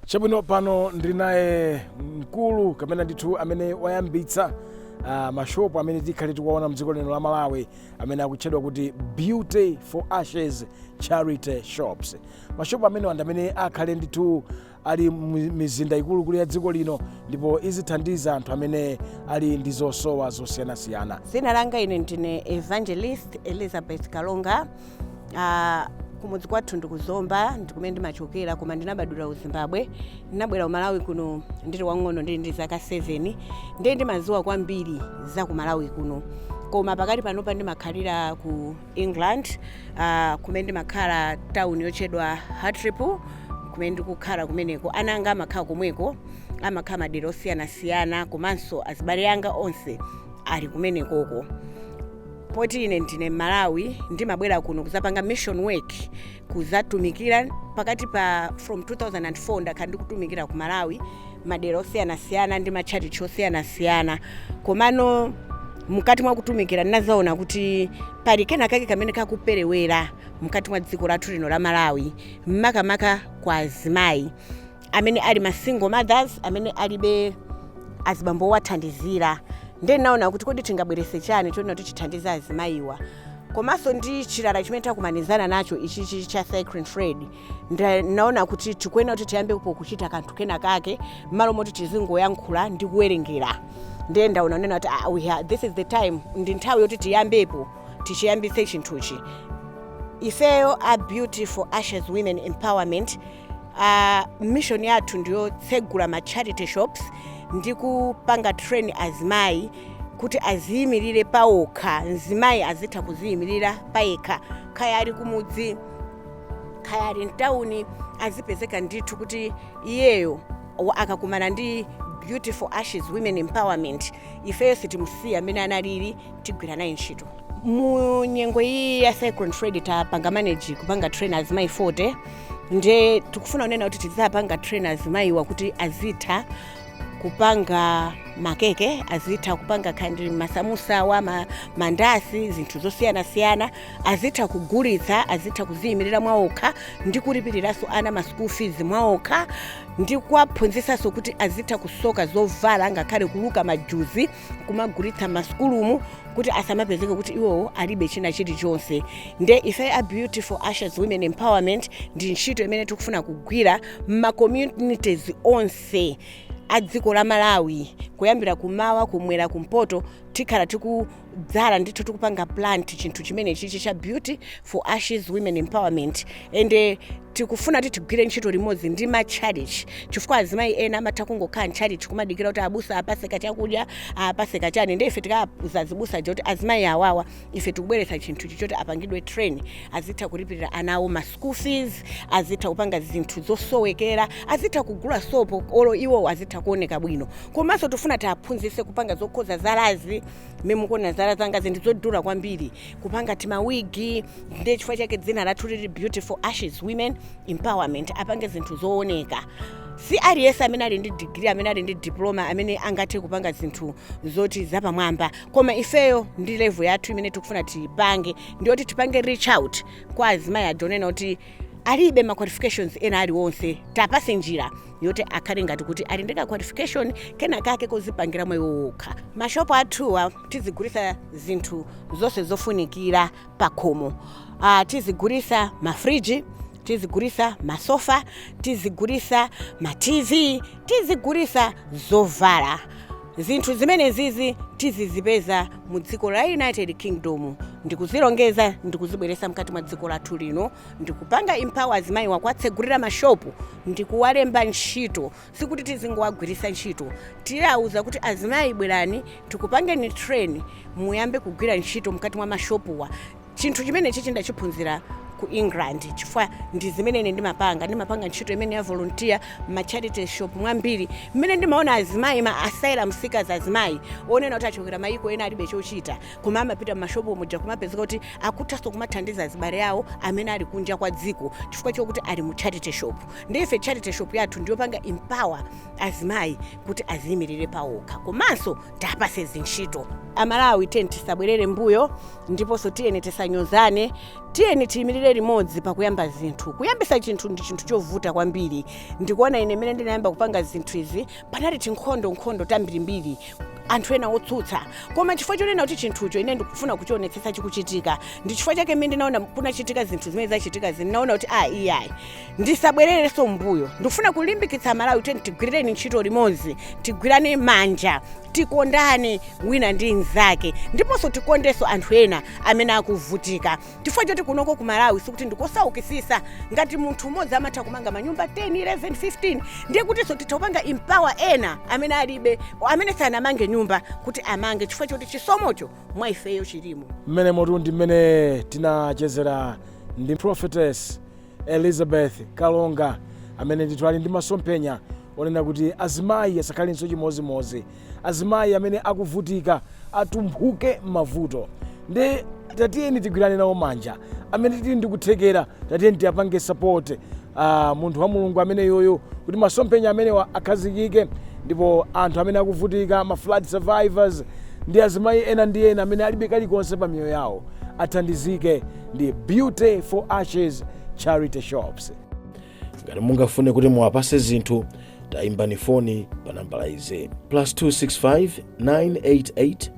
Chabwino pano ndili naye mkulu kapena ndithu amene wayambitsa mashopu amene tikhale tikuwaona mdziko lino la Malawi amene akutchedwa kuti Beauty for Ashes Charity Shops. Mashopu amene wanda amene akhale ndithu ali mizinda ikulu ya dziko lino ndipo izithandiza anthu amene ali ndi zosowa zosiyanasiyana. Dzina langa ine ndine Evangelist Elizabeth Kalonga. Kumudzi kwathu ndikuzomba ndikumene ndimachokera koma ndinabadwira ku Zimbabwe. Ndinabwera ku Malawi kuno ndili wang'ono ndili ndi zaka 7 ndiye ndimaziwa kwambiri za ku Malawi kuno. Koma pakati panopa ndimakhalira ku England, kumene ndimakhala town yochedwa Hartlepool, kumene ndikukhala kumeneko. Ananga amakhala komweko, amakhala madera osiyanasiyana komanso azibale anga onse ali kumenekoko. Poti ine ndine Malawi ndimabwera kuno kuzapanga mission work kuzatumikira pakati pa from 2004 ndakhala ndikutumikira ku Malawi madera osiyanasiyana ndi matchati osiyanasiyana. Komano mukati mwa kutumikira ndinazaona kuti pali kena kake kamene kakuperewera mukati mwa dziko lathu lino la Malawi makamaka kwa azimayi amene ali ma single mothers amene alibe azibambo wathandizira. Ndiye naona kuti kodi tingabwerese chani choti tichithandiza azimayiwa. Komanso ndi chilala chimene takumanizana nacho ichi cha cycling thread. Naona kuti tikuyena kuti tiyambe kuchita kanthu kena kake malo moti tizingoyankhula ndi kuwerengera. Ndiye ndaona nena kuti this is the time ndi nthawi yoti tiyambepo tichiyambitse chinthuchi. Ifeyo a Beauty for Ashes Women Empowerment, mission yathu ndiyo tsegula ma charity shops ndi kupanga train azimayi kuti aziyimirire paokha. Nzimayi azitha kuziyimirira payekha, khaya ali kumudzi khaya ali mtawuni azipezeka ndithu kuti iyeyo akakumana ndi Beauty for Ashes Women Empowerment ifeyo sitimusiya amene analili tigwira naye ntchito. Mu nyengo iyi ya cycling thread tapanga manage kupanga train azimayi 40 nde tikufuna kunena kuti tizapanga train azimayiwa kuti azitha kupanga makeke, azitha kupanga kandi masamusa mandasi zinthu zosiyanasiyana, azitha kugulitsa, azitha kuziyimirira mwaokha ndi kulipiriranso ana ma school fees mwaokha ndi kuwaphunzitsanso kuti azitha kusoka zovala ngakhale kuluka majuzi kumagulitsa maskulumu kuti asamapezeke kuti iwo alibe china chilichonse. Nde ife a Beauty for Ashes Women Empowerment ndi ntchito imene tikufuna kugwira ma communities onse a dziko la Malawi kuyambira kumawa kumwera kumpoto tikhala tikudzala ndithu tikupanga plant chinthu chimene chichi cha Beauty for Ashes Women Empowerment. Ende tikufuna kuti tigwire ntchito limodzi ndi ma challenge chifukwa azimayi ena amatha kungokhala challenge kumadikira kuti abusa apaseka chakudya apaseka chani. Nde ife tikazazibusa kuti azimayi awawa ife tikubweretsa chinthu choti apangidwe train azitha kulipirira anawo ma school fees, azitha kupanga zinthu zosowekera, azitha kugula sopo olo iwo azitha kuoneka bwino. Komanso tufuna taphunzitse kupanga zokhoza zalazi memukona zala zanga zinthu zodula kwambiri kupanga timawigi. Nde chifukwa chake dzina lathu lili Beauty for Ashes Women Empowerment apange zinthu zooneka. Si aliyense amene ali ndi degree amene ali ndi diploma amene angathe kupanga zinthu zoti zapamwamba, koma ifeyo ndi level yathu imene tikufuna tipange ndiyoti tipange reach out kwa azimayi adonena kuti alibe ma qualifications ena aliwonse tapase njira yoti akhale ngati kuti ali ndi qualification kena kake kozipangira mweyo okha. Mashopu athuwa tizigulitsa zinthu zonse zofunikira pakhomo. Tizigulitsa mafriji, tizigulitsa masofa, tizigulitsa ma TV, tizigulitsa zovala. Zinthu zimene zizi tizizipeza mu dziko la United Kingdom ndikuzilongeza ndikuzibweresa mkati mwa dziko lathu lino ndikupanga empower azimayi wakwatsegulira mashopu ndikuwalemba ntchito. Sikuti tizingowagwirisa ntchito, tilauza kuti azimayi bwerani tikupangeni train muyambe kugwira ntchito mkati mwa mashopuwa. Chinthu chimene chichi ndachiphunzira ku England chifukwa ndi zimene ndimapanga ntchito imene ya volunteer ma charity shop mwambiri mmene ndimaona azimayi ma asylum seekers azimayi onena kuti achokera mayiko ena alibe chochita koma amapita mashopu moja kumapezeka kuti akuthaso kumathandiza azibale yawo amene ali kunja kwa dziko chifukwa chokuti ali mu charity shop. Ndife charity shop yathu ndiyopanga empower azimayi kuti aziyimirire paokha komanso tapase zintchito. amalawi tiyeni tisabwerere mbuyo ndiponso tiyeni tisanyozane, tiyeni tiyimirire limodzi pakuyamba zinthu. Kuyambisa chinthu ndi chinthu chovuta kwambiri. Ndikuona ine mene ndinayamba kupanga zinthu izi panali tinkhondo tambirimbiri, anthu ena otsutsa, koma chifukwa chonena kuti chinthucho ine ndikufuna kuchionetsetsa chikuchitika, ndi chifukwa chake mene ndinaona kunachitika zinthu zimene zachitika ndinaona kuti iyayi ndisabwererenso mbuyo. Ndikufuna kulimbikitsa amalawi tiyeni tigwirireni ntchito limodzi, tigwirane manja, tikondane wina ndi mnzake, ndiponso tikondenso anthu ena amene akuvutika. Chifukwa choti kunoko ku Malawi sikuti ndikosaukisisa, ngati munthu umodzi amatha kumanga manyumba 10, 11, 15, ndiye kutinso titopanga empower ena amene alibe, amene sanamange nyumba kuti amange, chifukwa choti chisomocho mwa ifeyo chilimo. Mmene motundi mmene tinachezera ndi Prophetess Elizabeth Kalonga amene ndithu ali ndi masomphenya onena kuti azimayi asakhalenso chimozimozi, azimayi amene akuvutika atumphuke mavuto. Ndi tatiyeni tigwirane nawo manja, amene tili ndikuthekera tatiyeni tiyapange support munthu wa Mulungu amene yoyo kuti masomphenya amene akhazikike, ndipo anthu amene akuvutika, ma flood survivors ndi azimayi ena ndi ena amene alibe kalikonse pa miyoyo yawo athandizike ndi Beauty for Ashes Charity Shops. Ngati mungafune kuti muwapase zinthu, tayimbani foni pa nambala izi +265 988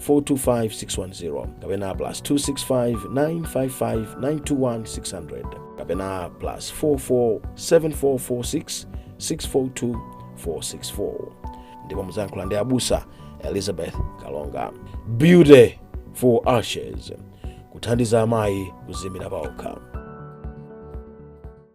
425 610 kapena +265 955 921 600 kapena +44 7446 642 464. Ndipo muzayankhula ndi abusa Elizabeth Kalonga. Beauty for Ashes, kuthandiza amayi kuzimira paokha.